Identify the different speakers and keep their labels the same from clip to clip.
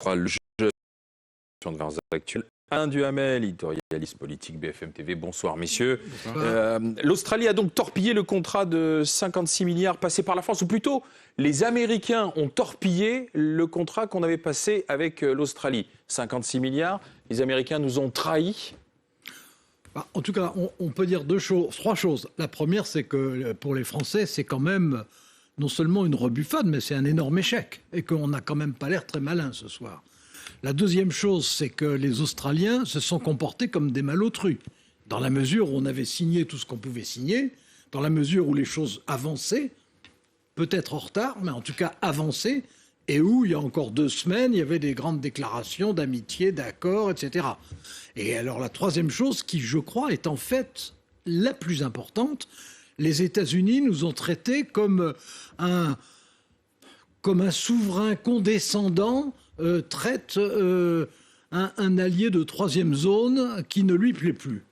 Speaker 1: fera le jeu de valeurs actuelles. Alain Duhamel, éditorialiste politique BFM TV. Bonsoir, messieurs. L'Australie a donc torpillé le contrat de 56 milliards passé par la France, ou plutôt, les Américains ont torpillé le contrat qu'on avait passé avec l'Australie. 56 milliards, les Américains nous ont trahis.
Speaker 2: En tout cas, on peut dire trois choses. La première, c'est que pour les Français, c'est quand même non seulement une rebuffade, mais c'est un énorme échec. Et qu'on n'a quand même pas l'air très malin ce soir. La deuxième chose, c'est que les Australiens se sont comportés comme des malotrus, dans la mesure où on avait signé tout ce qu'on pouvait signer, dans la mesure où les choses avançaient, peut-être en retard, mais en tout cas avançaient, et où, il y a encore 2 semaines, il y avait des grandes déclarations d'amitié, d'accord, etc. Et alors la troisième chose, qui je crois est en fait la plus importante, les États-Unis nous ont traités comme un souverain condescendant traite un allié de troisième zone qui ne lui plaît plus.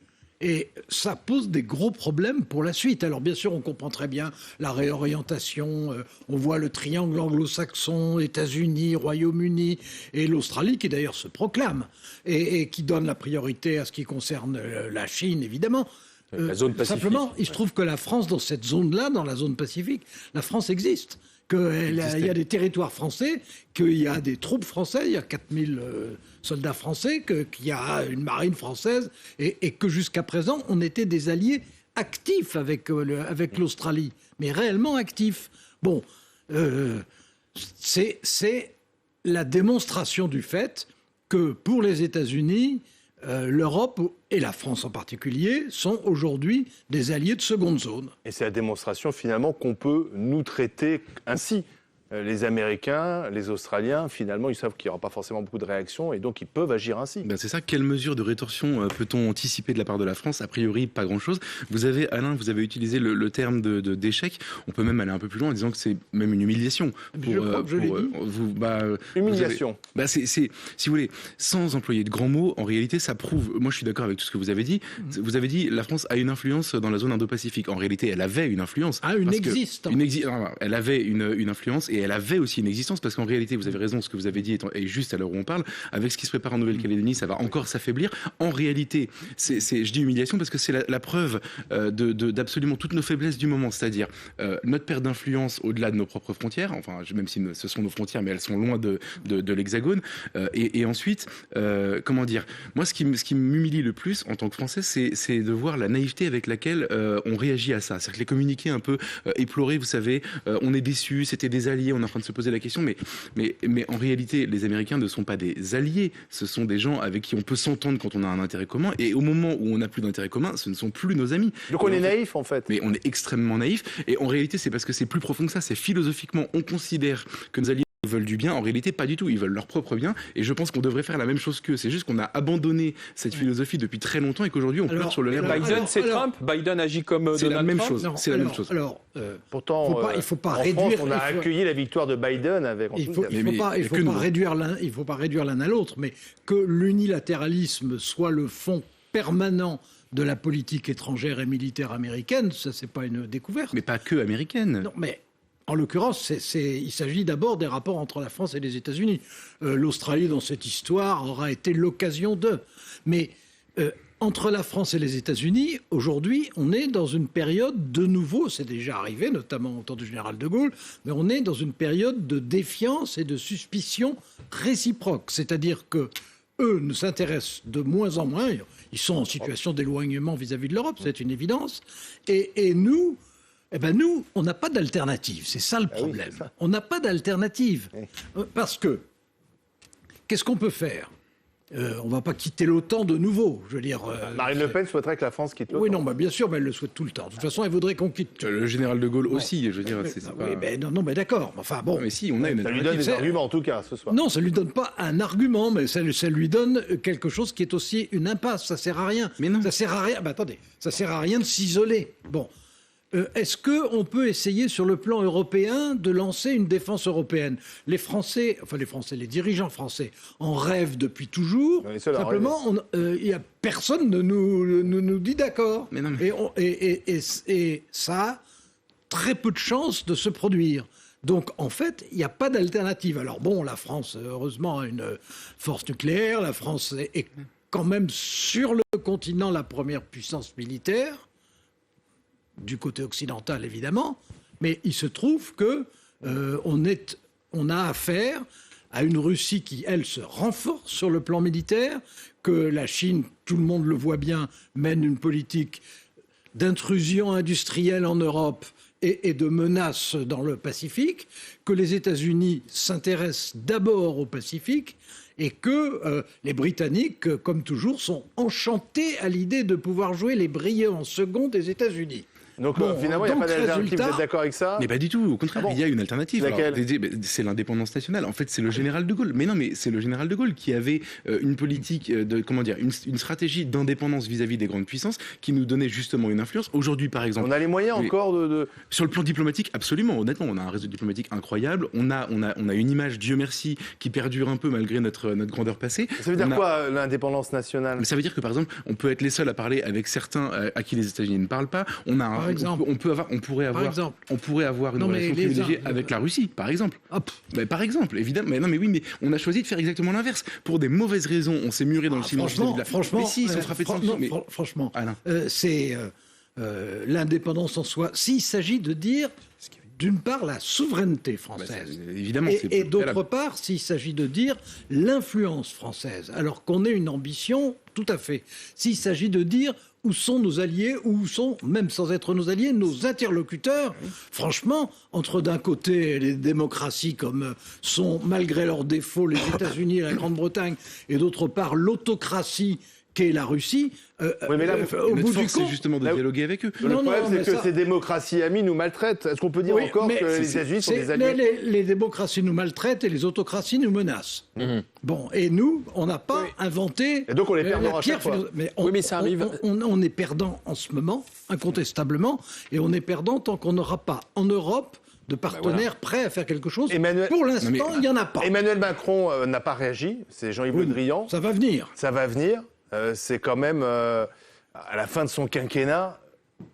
Speaker 2: Et ça pose des gros problèmes pour la suite. Alors bien sûr, on comprend très bien la réorientation. On voit le triangle anglo-saxon, États-Unis, Royaume-Uni et l'Australie qui d'ailleurs se proclame et qui donne la priorité à ce qui concerne la Chine, évidemment.
Speaker 1: La zone Pacifique.
Speaker 2: Simplement, il se trouve que la France, dans cette zone-là, dans la zone Pacifique, la France existe. Qu'il y a des territoires français, qu'il y a des troupes françaises, il y a 4000 soldats français, qu'il y a une marine française, et que jusqu'à présent, on était des alliés actifs avec l'Australie, mais réellement actifs. Bon, c'est la démonstration du fait que pour les États-Unis, l'Europe et la France en particulier sont aujourd'hui des alliés de seconde zone.
Speaker 3: Et c'est la démonstration finalement qu'on peut nous traiter ainsi. Les Américains, les Australiens, finalement, ils savent qu'il n'y aura pas forcément beaucoup de réactions et donc ils peuvent agir ainsi.
Speaker 4: Ben c'est ça. Quelle mesure de rétorsion peut-on anticiper de la part de la France? A priori, pas grand-chose. Vous avez, Alain, vous avez utilisé le terme d'échec. On peut même aller un peu plus loin en disant que c'est même une humiliation.
Speaker 3: Humiliation.
Speaker 4: Si vous voulez, sans employer de grands mots, en réalité, ça prouve. Moi, je suis d'accord avec tout ce que vous avez dit. Vous avez dit la France a une influence dans la zone Indo-Pacifique. En réalité, elle avait une influence.
Speaker 2: Elle
Speaker 4: avait une influence et elle avait aussi une existence, parce qu'en réalité, vous avez raison, ce que vous avez dit est juste à l'heure où on parle. Avec ce qui se prépare en Nouvelle-Calédonie, ça va encore s'affaiblir. En réalité, je dis humiliation parce que c'est la preuve d'absolument toutes nos faiblesses du moment, c'est-à-dire notre perte d'influence au-delà de nos propres frontières, enfin, même si ce sont nos frontières, mais elles sont loin de l'Hexagone. Et ensuite, comment dire, moi, ce qui m'humilie le plus en tant que Français, c'est de voir la naïveté avec laquelle on réagit à ça. C'est-à-dire que les communiqués un peu éplorés, vous savez, on est déçus, c'était des alliés, on est en train de se poser la question, mais en réalité, les Américains ne sont pas des alliés, ce sont des gens avec qui on peut s'entendre quand on a un intérêt commun, et au moment où on n'a plus d'intérêt commun, ce ne sont plus nos amis.
Speaker 3: Donc on est naïf en fait.
Speaker 4: Mais on est extrêmement naïf, et en réalité, c'est parce que c'est plus profond que ça, c'est philosophiquement, on considère que nos alliés veulent du bien, en réalité pas du tout, ils veulent leur propre bien, et je pense qu'on devrait faire la même chose qu'eux. C'est juste qu'on a abandonné cette philosophie depuis très longtemps et qu'aujourd'hui on pleure sur le nerf.
Speaker 1: Biden, c'est Trump. Biden agit comme Donald Trump.
Speaker 4: C'est la même chose. C'est la même chose.
Speaker 3: Pourtant,
Speaker 2: il faut pas
Speaker 3: en
Speaker 2: réduire.
Speaker 3: France, on a accueilli la victoire de Biden avec.
Speaker 2: Il faut pas réduire l'un à l'autre, mais que l'unilatéralisme soit le fond permanent de la politique étrangère et militaire américaine, ça c'est pas une découverte.
Speaker 4: Mais pas que américaine.
Speaker 2: Non, mais en l'occurrence, il s'agit d'abord des rapports entre la France et les États-Unis. L'Australie, dans cette histoire, aura été l'occasion de. Mais entre la France et les États-Unis, aujourd'hui, on est dans une période de nouveau, c'est déjà arrivé, notamment au temps du général de Gaulle, mais on est dans une période de défiance et de suspicion réciproque. C'est-à-dire que eux ne s'intéressent de moins en moins, ils sont en situation d'éloignement vis-à-vis de l'Europe, c'est une évidence, et nous... nous, on n'a pas d'alternative. C'est ça le problème. Oui, ça. On n'a pas d'alternative. Oui. Parce que, qu'est-ce qu'on peut faire ? On ne va pas quitter l'OTAN de nouveau. Je veux dire.
Speaker 3: Marine Le Pen souhaiterait que la France quitte l'OTAN.
Speaker 2: Oui, non, bien sûr, mais elle le souhaite tout le temps. De toute façon, elle voudrait qu'on quitte.
Speaker 4: Le général de Gaulle aussi, je veux dire.
Speaker 2: Oui, mais non, mais d'accord. Enfin bon.
Speaker 4: Non, mais si, on a une.
Speaker 3: Ça lui donne des arguments en tout cas ce soir.
Speaker 2: Non, ça lui donne pas un argument, mais ça lui donne quelque chose qui est aussi une impasse. Ça sert à rien.
Speaker 4: Mais non.
Speaker 2: Ça sert à rien. Attendez, ça sert à rien de s'isoler. Bon. Est-ce qu'on peut essayer sur le plan européen de lancer une défense européenne ? Les les dirigeants français en rêvent depuis toujours. Simplement, il n'y a personne ne nous dit d'accord. Et ça a très peu de chances de se produire. Donc, en fait, il n'y a pas d'alternative. Alors bon, la France, heureusement, a une force nucléaire. La France est quand même sur le continent la première puissance militaire, du côté occidental évidemment, mais il se trouve que on a affaire à une Russie qui, elle, se renforce sur le plan militaire, que la Chine, tout le monde le voit bien, mène une politique d'intrusion industrielle en Europe et de menaces dans le Pacifique, que les États-Unis s'intéressent d'abord au Pacifique et que les Britanniques, comme toujours, sont enchantés à l'idée de pouvoir jouer les brillants en second des États-Unis.
Speaker 3: Donc finalement, il n'y a pas d'alternative. Vous êtes d'accord avec ça?
Speaker 4: Mais pas du tout, au contraire, il y a une alternative.
Speaker 3: Laquelle?
Speaker 4: C'est l'indépendance nationale. En fait, c'est le général de Gaulle. Mais non, mais c'est le général de Gaulle qui avait une politique de, comment dire, une stratégie d'indépendance vis-à-vis des grandes puissances qui nous donnait justement une influence. Aujourd'hui, par exemple...
Speaker 3: On a les moyens encore de...
Speaker 4: Sur le plan diplomatique, absolument, honnêtement, on a un réseau diplomatique incroyable. On a une image, Dieu merci, qui perdure un peu malgré notre grandeur passée.
Speaker 3: Ça veut dire quoi, l'indépendance nationale?
Speaker 4: Ça veut dire que, par exemple, on peut être les seuls à parler avec certains à qui les États-Unis ne parlent pas. On a on pourrait avoir une relation privilégiée avec la Russie, par exemple. Par exemple, évidemment. Mais on a choisi de faire exactement l'inverse. Pour des mauvaises raisons, on s'est muré dans le silence.
Speaker 2: Franchement,
Speaker 4: mais si, ils sont frappés de sanctions.
Speaker 2: Franchement, c'est l'indépendance en soi. S'il s'agit de dire, d'une part, la souveraineté française,
Speaker 4: évidemment,
Speaker 2: et d'autre part, s'il s'agit de dire l'influence française, alors qu'on ait une ambition, tout à fait. S'il s'agit de dire où sont nos alliés, où sont, même sans être nos alliés, nos interlocuteurs. Franchement, entre d'un côté les démocraties comme sont, malgré leurs défauts, les États-Unis et la Grande-Bretagne, et d'autre part l'autocratie qu'est la Russie,
Speaker 4: oui, mais là, au bout du compte, c'est justement de dialoguer avec eux.
Speaker 3: Le problème, c'est que ces démocraties amies nous maltraitent. Est-ce qu'on peut dire encore que les États-Unis sont des alliés?
Speaker 2: Les démocraties nous maltraitent et les autocraties nous menacent. Bon, et nous, on n'a pas inventé.
Speaker 3: Et donc on les perd à chaque fois.
Speaker 2: Mais ça arrive. On est perdant en ce moment, incontestablement, et on est perdant tant qu'on n'aura pas en Europe de partenaires prêts à faire quelque chose. Pour l'instant, il n'y en a pas.
Speaker 3: Emmanuel Macron n'a pas réagi. C'est Jean-Yves Le Drian.
Speaker 2: Ça va venir.
Speaker 3: Ça va venir. C'est quand même, à la fin de son quinquennat,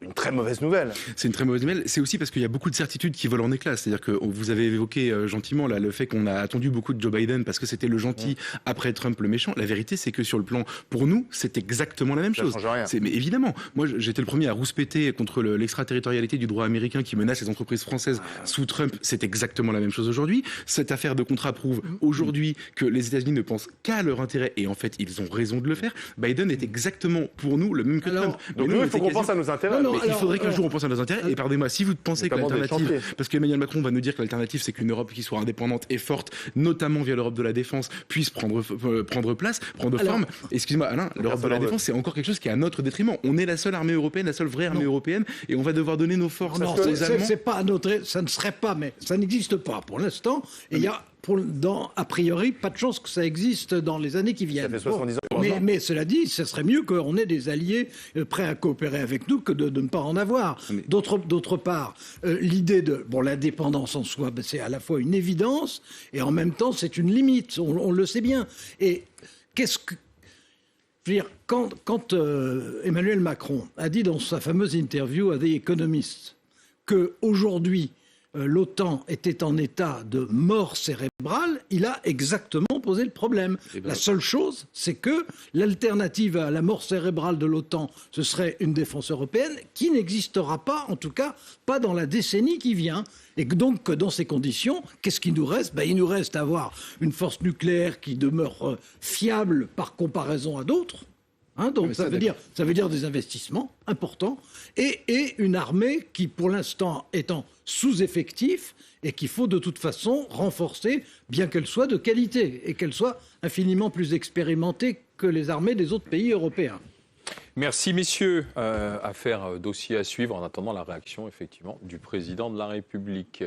Speaker 3: une très mauvaise nouvelle.
Speaker 4: C'est une très mauvaise nouvelle. C'est aussi parce qu'il y a beaucoup de certitudes qui volent en éclats. C'est-à-dire que vous avez évoqué gentiment là, le fait qu'on a attendu beaucoup de Joe Biden parce que c'était le gentil après Trump le méchant. La vérité, c'est que sur le plan, pour nous, c'est exactement la même chose.
Speaker 3: Ça change rien.
Speaker 4: Mais évidemment, moi j'étais le premier à rouspéter contre l'extraterritorialité du droit américain qui menace les entreprises françaises sous Trump. C'est exactement la même chose aujourd'hui. Cette affaire de contrat prouve aujourd'hui que les États-Unis ne pensent qu'à leur intérêt et en fait, ils ont raison de le faire. Biden est exactement pour nous le même que Trump.
Speaker 3: Donc nous, il faut qu'on pense à nos intérêts.
Speaker 4: Il faudrait qu'un jour on pense à nos intérêts. Et pardonnez-moi, si vous pensez que l'alternative, parce qu'Emmanuel Macron va nous dire que l'alternative, c'est qu'une Europe qui soit indépendante et forte, notamment via l'Europe de la défense, puisse prendre forme. Excuse-moi, Alain, l'Europe de la défense, c'est encore quelque chose qui est à notre détriment. On est la seule armée européenne, la seule vraie armée européenne, et on va devoir donner nos forces aux Allemands.
Speaker 2: C'est pas à notre, ça ne serait pas, mais ça n'existe pas pour l'instant. Et il y a a priori, pas de chance que ça existe dans les années qui viennent.
Speaker 3: Ça fait 70 ans.
Speaker 2: Mais cela dit, ce serait mieux qu'on ait des alliés prêts à coopérer avec nous que de ne pas en avoir. D'autre part, l'idée de l'indépendance en soi, c'est à la fois une évidence et en même temps c'est une limite. On le sait bien. Et qu'est-ce que je veux dire, quand Emmanuel Macron a dit dans sa fameuse interview à The Economist qu'aujourd'hui l'OTAN était en état de mort cérébrale, il a exactement posé le problème. La seule chose, c'est que l'alternative à la mort cérébrale de l'OTAN, ce serait une défense européenne qui n'existera pas, en tout cas pas dans la décennie qui vient. Et donc, dans ces conditions, qu'est-ce qu'il nous reste ? Il nous reste à avoir une force nucléaire qui demeure fiable par comparaison à d'autres. Donc ça veut dire des investissements importants et une armée qui, pour l'instant, étant sous-effectif et qu'il faut de toute façon renforcer, bien qu'elle soit de qualité et qu'elle soit infiniment plus expérimentée que les armées des autres pays européens.
Speaker 1: Merci messieurs. Affaire dossier à suivre en attendant la réaction effectivement du président de la République.